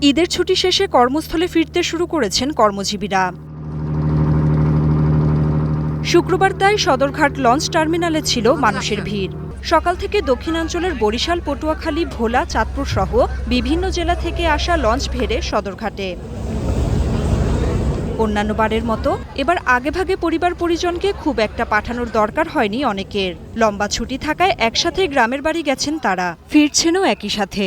ঈদের ছুটি শেষে কর্মস্থলে ফিরতে শুরু করেছেন কর্মজীবীরা। শুক্রবার তাই সদরঘাট লঞ্চ টার্মিনালে ছিল মানুষের ভিড়। সকাল থেকে দক্ষিণাঞ্চলের বরিশাল, পটুয়াখালী, ভোলা, চাঁদপুর সহ বিভিন্ন জেলা থেকে আসা লঞ্চ ভেড়ে সদরঘাটে। অন্যান্য বারের মতো এবার আগেভাগে পরিবার পরিজনকে খুব একটা পাঠানোর দরকার হয়নি অনেকের। লম্বা ছুটি থাকায় একসাথে গ্রামের বাড়ি গেছেন তারা, ফিরছেনও একই সাথে।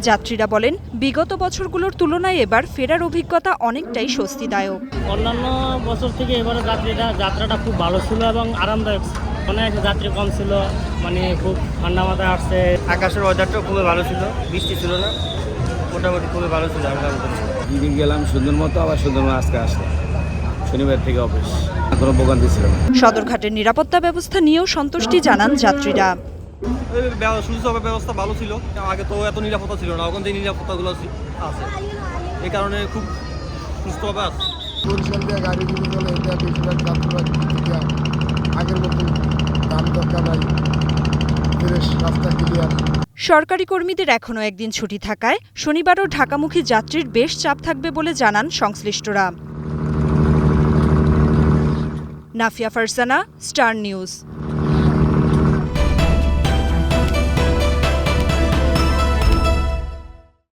যাত্রীরা বলেন, বিগত বছরগুলোর তুলনায় এবার ফেরার অভিজ্ঞতা অনেকটাই স্বস্তিদায়ক। অন্যান্য বছর থেকে এবারে যাত্রাটা খুব ভালো ছিল এবং আরামদায়ক। অনেক যাত্রী কম ছিল, মানে খুব ঠান্ডা মাথায় আসছে। আকাশের ওয়েদারটাও খুবই ভালো ছিল, বৃষ্টি ছিল না, মোটামুটি খুবই ভালো ছিল। দিন গেলাম সুন্দর মতো, আবার সুন্দর আজকে আসলাম। শনিবার থেকে অফিস, কোনো ভোগান্তি ছিল না। সদরঘাটের নিরাপত্তা ব্যবস্থা নিয়েও সন্তুষ্টি জানান যাত্রীরা। সুযোগ ব্যবস্থা ভালো ছিল, আগে তো এত নিরাপত্তা ছিল না, এখন যে নিরাপত্তাগুলো আছে এই কারণে খুব সুস্থভাবে আছে। বরিশাল দিয়ে গাড়িগুলো চলে, এটা বেশিরভাগ যাত্রীরা আগের মতো দাম দরকার নাই, রাস্তা ক্লিয়ার। সরকারি কর্মীদের এখনও একদিন ছুটি থাকায় শনিবারও ঢাকামুখী যাত্রীর বেশ চাপ থাকবে বলে জানান সংশ্লিষ্টরা। Nafia Farsana, star news.